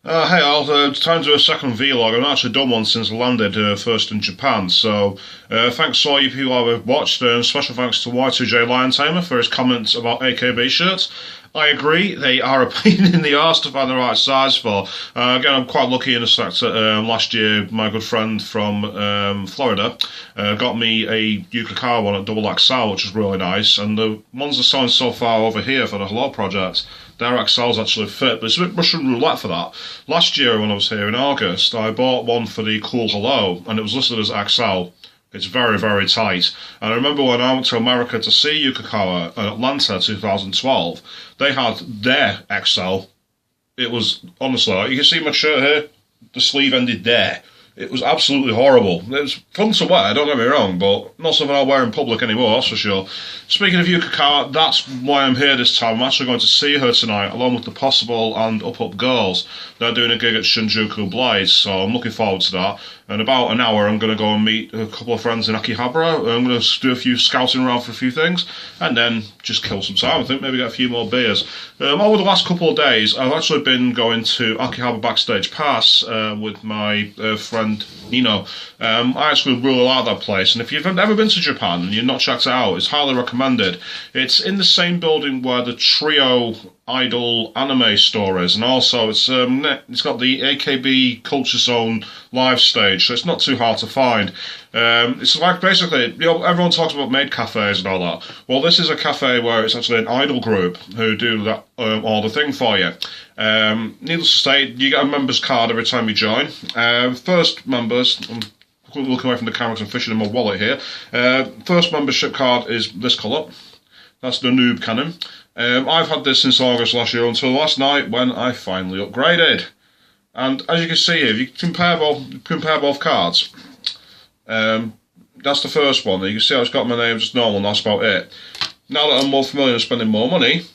Hey, I'll time to do a second vlog. I've not actually done one since I landed first in Japan. So, thanks to all you people who have watched, and special thanks to Y2J Lion Tamer for his comments about AKB shirts. I agree, they are a pain in the arse to find the right size for. Again, I'm quite lucky in the fact that last year my good friend from Florida got me a Yukikawa one at double XL, which is really nice. And the ones they're selling so far over here for the Hello project, their XLs actually fit, but it's a bit Russian roulette for that. Last year when I was here in August, I bought one for the Cool Hello, and it was listed as XL. It's very, very tight. And I remember when I went to America to see Yukikawa in Atlanta 2012, they had their XL. It was, honestly, you can see my shirt here, the sleeve ended there. It was absolutely horrible. It was fun to wear, don't get me wrong, but not something I'll wear in public anymore, that's for sure. Speaking of Yukikawa, that's why I'm here this time. I'm actually going to see her tonight, along with the Possible and Up Up Girls. They're doing a gig at Shinjuku Blades, so I'm looking forward to that. In about an hour, I'm going to go and meet a couple of friends in Akihabara. I'm going to do a few scouting around for a few things, and then just kill some time. I think maybe get a few more beers. Over the last couple of days, I've actually been going to Akihabara Backstage Pass with my friend Nino. I actually really like that place, and if you've never been to Japan and you've not checked it out, it's highly recommended. It's in the same building where the Trio idol anime store is, and also it's got the AKB Culture Zone live stage, so it's not too hard to find. It's like basically, everyone talks about maid cafes and all that. Well, this is a cafe where it's actually an idol group who do that all the thing for you. Needless to say, you get a member's card every time you join. First members. I'm looking away from the camera because I'm fishing in my wallet here. First membership card is this colour. That's the Noob Cannon. I've had this since August last year until last night when I finally upgraded. And as you can see here, if you compare both cards, that's the first one. You can see how it's got my name just normal, and that's about it. Now that I'm more familiar with spending more money,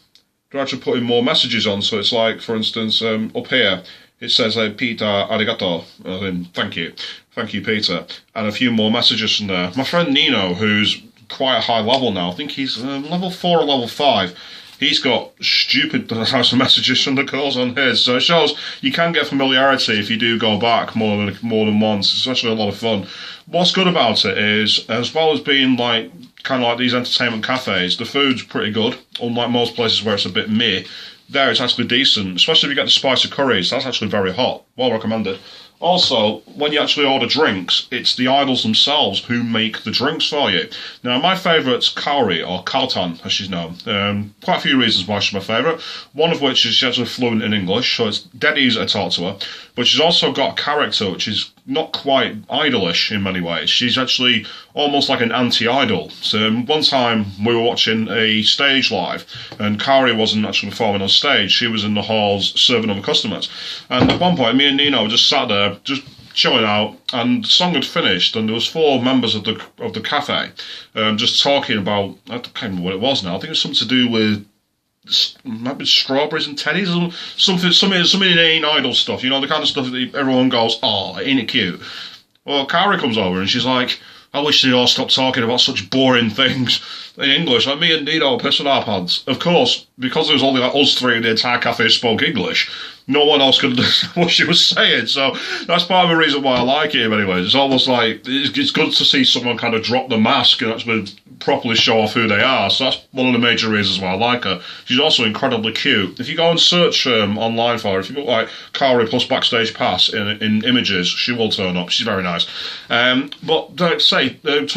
they're actually putting more messages on. So it's like, for instance, up here, it says, Peter arigato, thank you, Peter, and a few more messages from there. My friend Nino, who's quite a high level now, I think he's level 4 or level 5, he's got stupid types of messages from the calls on his, so it shows you can get familiarity if you do go back more than once. It's actually a lot of fun. What's good about it is, as well as being like kind of like these entertainment cafes, the food's pretty good, unlike most places where it's a bit meh. There it's actually decent, especially if you get the spicy curries. That's actually very hot. Well recommended. Also, when you actually order drinks, it's the idols themselves who make the drinks for you. Now, my favourite's Kaori, or Kaltan, as she's known. Quite a few reasons why she's my favourite. One of which is she's actually fluent in English, so it's dead easy to talk to her. But she's also got a character which is not quite idolish in many ways. She's actually almost like an anti-idol. So one time we were watching a stage live, and Kaori wasn't actually performing on stage. She was in the halls serving other customers. And at one point, me and Nino just sat there, just chilling out, and the song had finished, and there was 4 members of the cafe just talking about, I can't remember what it was now. I think it was something to do with maybe strawberries and teddies, or something in idol stuff, you know, the kind of stuff that everyone goes, oh, ain't it cute? Well, Kara comes over and she's like, I wish they all stopped talking about such boring things in English. Like me and Nino pissing our pants. Of course, because there was only like us 3 in the entire cafe who spoke English, no one else could understand what she was saying. So that's part of the reason why I like him anyways. It's almost like, it's good to see someone kind of drop the mask and actually properly show off who they are. So that's one of the major reasons why I like her. She's also incredibly cute. If you go and search online for her, if you put like Kaori plus Backstage Pass in images, she will turn up. She's very nice. But like I say,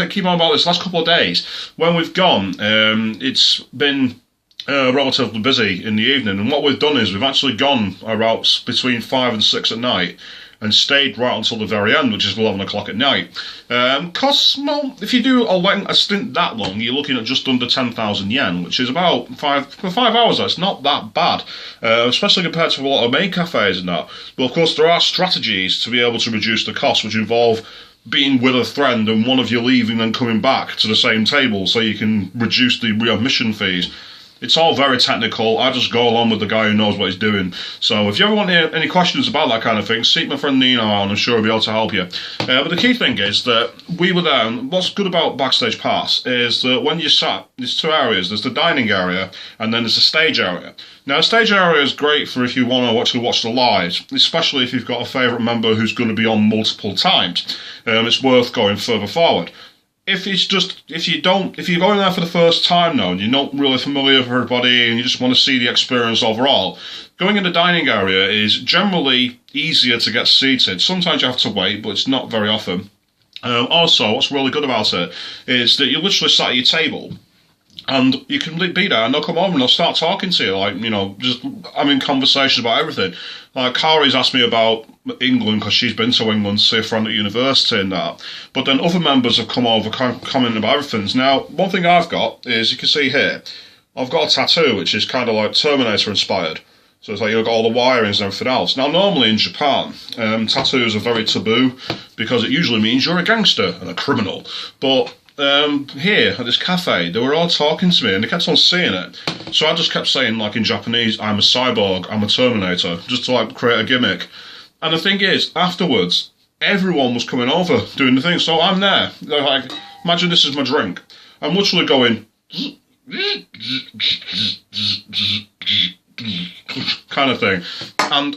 keep on about this last couple of days. When we've gone, it's been relatively busy in the evening, and what we've done is we've actually gone around between 5 and 6 at night and stayed right until the very end, which is 11 o'clock at night. Costs, well, if you do a stint that long, you're looking at just under 10,000 yen, which is about for 5 hours. That's not that bad, especially compared to a lot of main cafes and that. But of course, there are strategies to be able to reduce the cost, which involve being with a friend and one of you leaving and coming back to the same table so you can reduce the readmission fees. It's all very technical. I just go along with the guy who knows what he's doing. So if you ever want any questions about that kind of thing, seek my friend Nino out and I'm sure he'll be able to help you. But the key thing is that we were there, and what's good about Backstage Pass is that when you sat, there's two areas. There's the dining area and then there's the stage area. Now, the stage area is great for if you want to actually watch the lives, especially if you've got a favourite member who's going to be on multiple times. It's worth going further forward. If you're going there for the first time now and you're not really familiar with everybody and you just want to see the experience overall, going in the dining area is generally easier to get seated. Sometimes you have to wait, but it's not very often. Also, what's really good about it is that you're literally sat at your table. And you can be there and they'll come over and they'll start talking to you, like, you know, just having conversations about everything. Like, Kari's asked me about England because she's been to England to see a friend at university and that. But then other members have come over commenting about everything. Now, one thing I've got is, you can see here, I've got a tattoo which is kind of like Terminator inspired. So it's like you've got all the wirings and everything else. Now, normally in Japan, tattoos are very taboo because it usually means you're a gangster and a criminal. But here at this cafe, they were all talking to me and they kept on saying it. So I just kept saying, like in Japanese, I'm a cyborg, I'm a Terminator, just to like create a gimmick. And the thing is, afterwards, everyone was coming over doing the thing. So I'm there. They're like, imagine this is my drink. I'm literally going kind of thing. And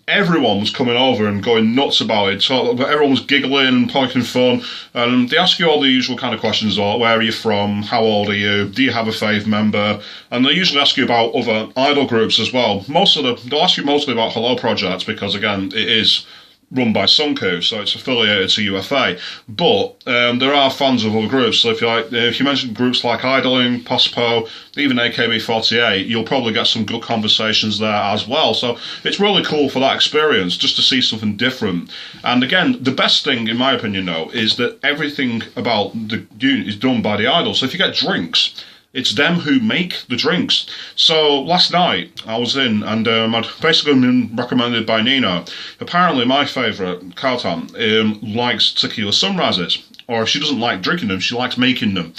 everyone was coming over and going nuts about it. So everyone was giggling and poking fun. And they ask you all the usual kind of questions, like, where are you from? How old are you? Do you have a fave member? And they usually ask you about other idol groups as well. They'll ask you mostly about Hello Project because, again, it is run by Sunku, so it's affiliated to UFA. But there are fans of other groups. So if you mention groups like Idling, Pospo, even AKB48, you'll probably get some good conversations there as well. So it's really cool for that experience, just to see something different. And again, the best thing, in my opinion, though, is that everything about the unit is done by the idols. So if you get drinks, it's them who make the drinks. So last night I was in and I'd basically been recommended by Nina. Apparently my favourite, Kautan, likes tequila sunrises. Or if she doesn't like drinking them, she likes making them.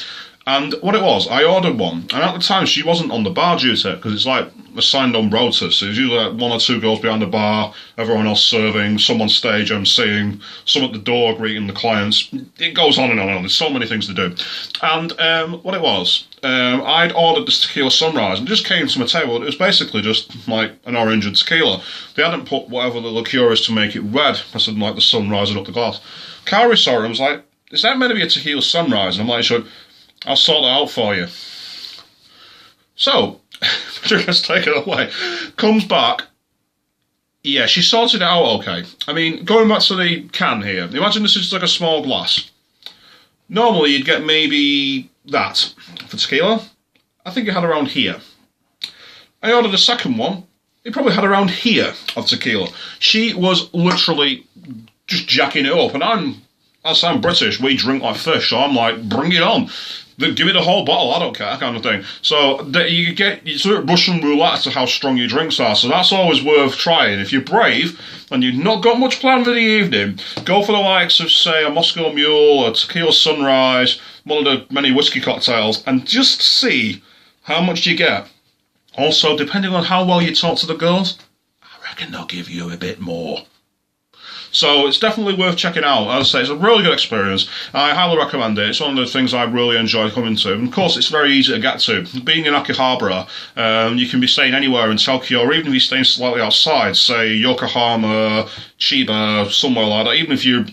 And what it was, I ordered one. And at the time she wasn't on the bar duty because it's like assigned on rota. So there's usually like one or two girls behind the bar, everyone else serving, some on stage emceeing, some at the door greeting the clients. It goes on and on and on. There's so many things to do. And what it was, I'd ordered this tequila sunrise and it just came to my table. It was basically just like an orange and tequila. They hadn't put whatever the liqueur is to make it red. I said, like the sun rising up the glass. Kari saw it and was like, is that meant to be a tequila sunrise? And I'm like, I'll sort that out for you. So, just take it away. Comes back. Yeah, she sorted it out okay. I mean, going back to the can here. Imagine this is just like a small glass. Normally, you'd get maybe that. For tequila, I think it had around here. I ordered a second one. It probably had around here of tequila. She was literally just jacking it up. And as I'm British, we drink like fish. So I'm like, bring it on. Give me the whole bottle, I don't care, kind of thing. So you sort of Russian roulette as to how strong your drinks are. So that's always worth trying. If you're brave and you've not got much planned for the evening, go for the likes of, say, a Moscow Mule, a Tequila Sunrise, one of the many whiskey cocktails, and just see how much you get. Also, depending on how well you talk to the girls, I reckon they'll give you a bit more. So it's definitely worth checking out. As I say, it's a really good experience. I highly recommend it. It's one of the things I really enjoy coming to. And of course, it's very easy to get to. Being in Akihabara, you can be staying anywhere in Tokyo, or even if you're staying slightly outside, say Yokohama, Chiba, somewhere like that. Even if you're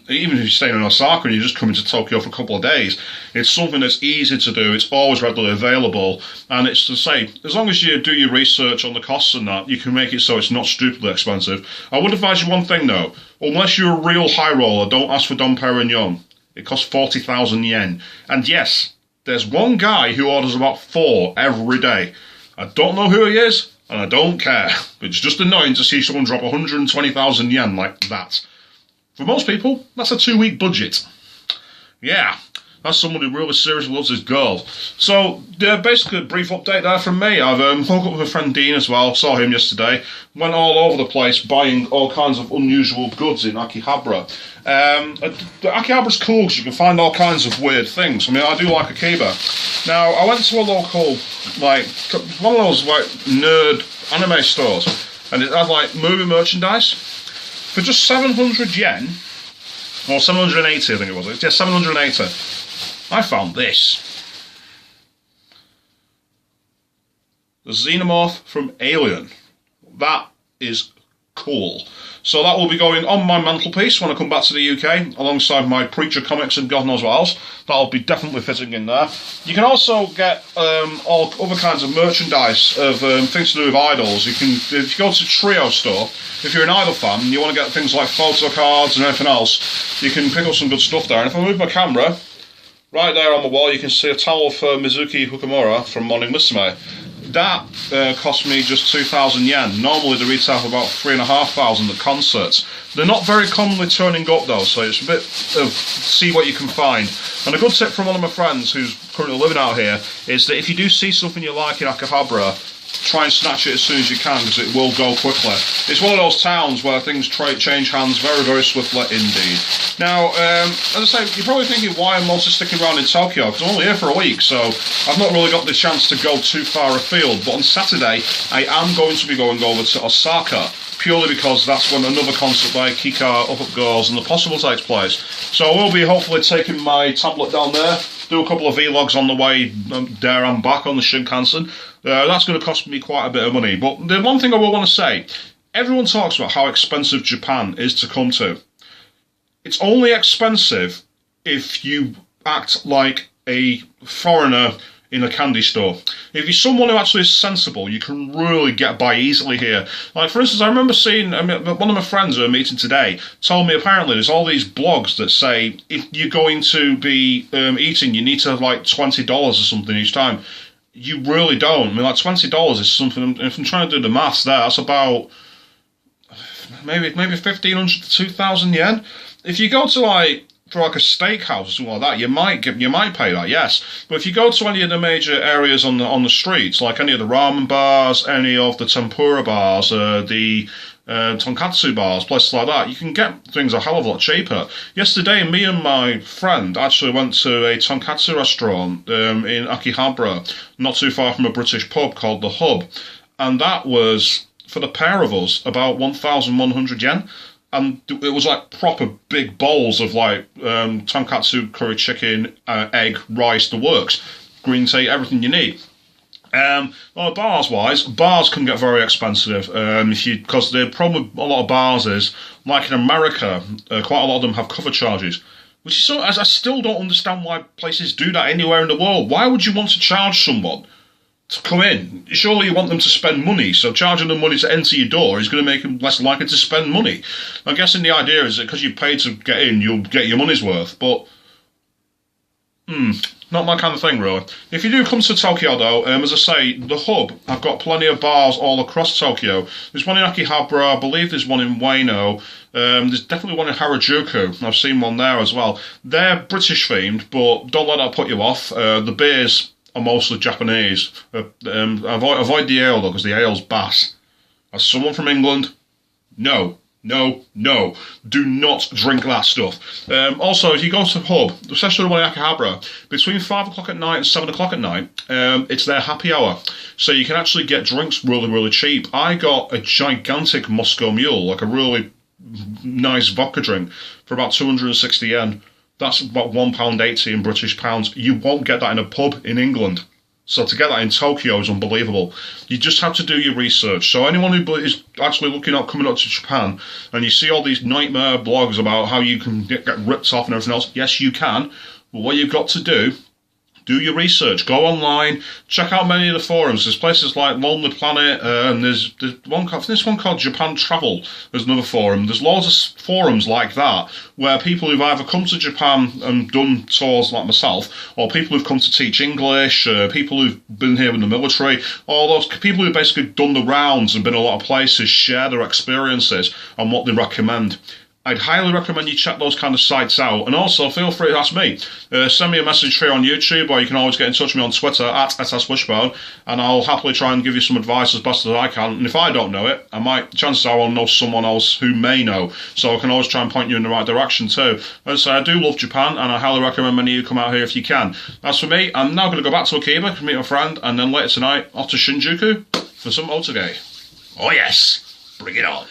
staying in Osaka and you're just coming to Tokyo for a couple of days, it's something that's easy to do. It's always readily available. And it's to say, as long as you do your research on the costs and that, you can make it so it's not stupidly expensive. I would advise you one thing though. Unless you're a real high roller, don't ask for Dom Perignon. It costs 40,000 yen. And yes, there's one guy who orders about 4 every day. I don't know who he is, and I don't care. It's just annoying to see someone drop 120,000 yen like that. For most people, that's a 2-week budget. Yeah. That's someone who really seriously loves his girl. So, basically a brief update there from me. I've hooked up with my friend Dean as well, saw him yesterday. Went all over the place buying all kinds of unusual goods in Akihabara. Akihabara's cool because you can find all kinds of weird things. I mean, I do like Akiba. Now, I went to a local, like, one of those, like, nerd anime stores, and it had, like, movie merchandise. For just 700 yen, or 780 I think it was, yeah, 780, I found this. The Xenomorph from Alien. That is cool. So that will be going on my mantelpiece when I come back to the UK, alongside my Preacher comics and God knows what else. That'll be definitely fitting in there. You can also get all other kinds of merchandise of things to do with idols. You can, if you go to Trio store, if you're an Idol fan and you want to get things like photo cards and everything else, you can pick up some good stuff there. And if I move my camera, right there on the wall, you can see a towel for Mizuki Hukamura from Morning Musume. That cost me just 2,000 yen. Normally they retail for about 3,500 at concerts. They're not very commonly turning up though, so it's a bit of see what you can find. And a good tip from one of my friends who's currently living out here is that if you do see something you like in Akihabara, try and snatch it as soon as you can, because it will go quickly. It's one of those towns where things change hands very, very swiftly indeed. Now, as I say, you're probably thinking why I'm mostly sticking around in Tokyo, because I'm only here for a week, so I've not really got the chance to go too far afield. But on Saturday, I am going to be going over to Osaka, purely because that's when another concert by Kika Up Up Goes and The Possible takes place. So I will be hopefully taking my tablet down there, do a couple of vlogs on the way there and back on the Shinkansen. That's going to cost me quite a bit of money. But the one thing I will want to say, everyone talks about how expensive Japan is to come to. It's only expensive if you act like a foreigner in a candy store. If you're someone who actually is sensible, you can really get by easily here. Like, for instance, I remember seeing, one of my friends at a meeting today told me apparently there's all these blogs that say if you're going to be eating, you need to have like $20 or something each time. You really don't. I mean, like, $20 is something, if I'm trying to do the maths there, that's about maybe 1,500 to 2,000 yen. If you go to like for like a steakhouse or something like that, you might pay that, yes. But if you go to any of the major areas on the streets, like any of the ramen bars, any of the tempura bars, the tonkatsu bars, places like that, you can get things a hell of a lot cheaper. Yesterday, me and my friend actually went to a tonkatsu restaurant in Akihabara, not too far from a British pub called The Hub, and that was, for the pair of us, about 1,100 yen. And it was like proper big bowls of like tonkatsu, curry chicken, egg, rice, the works, green tea, everything you need. Well, bars-wise, bars can get very expensive because the problem with a lot of bars is, like in America, quite a lot of them have cover charges. Which is so, as I still don't understand why places do that anywhere in the world. Why would you want to charge someone to come in? Surely you want them to spend money, so charging them money to enter your door is going to make them less likely to spend money. I'm guessing the idea is that because you paid to get in, you'll get your money's worth, but not my kind of thing, really. If you do come to Tokyo, though, as I say, The Hub, I've got plenty of bars all across Tokyo. There's one in Akihabara, I believe there's one in Ueno, there's definitely one in Harajuku, I've seen one there as well. They're British-themed, but don't let that put you off. The beers are mostly Japanese. Avoid the ale, though, because the ale's bass. As someone from England, no. Do not drink that stuff. Also, if you go to the Hub, especially the one in Akihabara, between 5 o'clock at night and 7 o'clock at night, it's their happy hour. So you can actually get drinks really, really cheap. I got a gigantic Moscow Mule, like a really nice vodka drink, for about 260 yen. That's about £1.80 in British pounds. You won't get that in a pub in England. So to get that in Tokyo is unbelievable. You just have to do your research. So anyone who is actually looking at coming up to Japan, and you see all these nightmare blogs about how you can get ripped off and everything else, yes, you can. But what you've got to do your research. Go online, check out many of the forums. There's places like Lonely Planet, and there's one called Japan Travel. There's another forum. There's loads of forums like that where people who've either come to Japan and done tours like myself, or people who've come to teach English, people who've been here in the military, all those people who've basically done the rounds and been a lot of places, share their experiences and what they recommend. I'd highly recommend you check those kind of sites out. And also, feel free to ask me. Send me a message here on YouTube, or you can always get in touch with me on Twitter, at @SSWishbone, and I'll happily try and give you some advice as best as I can. And if I don't know it, chances are I'll know someone else who may know. So I can always try and point you in the right direction too. As I say, I do love Japan, and I highly recommend many of you come out here if you can. As for me, I'm now going to go back to Akiba, meet my friend, and then later tonight, off to Shinjuku for some otage. Oh yes, bring it on.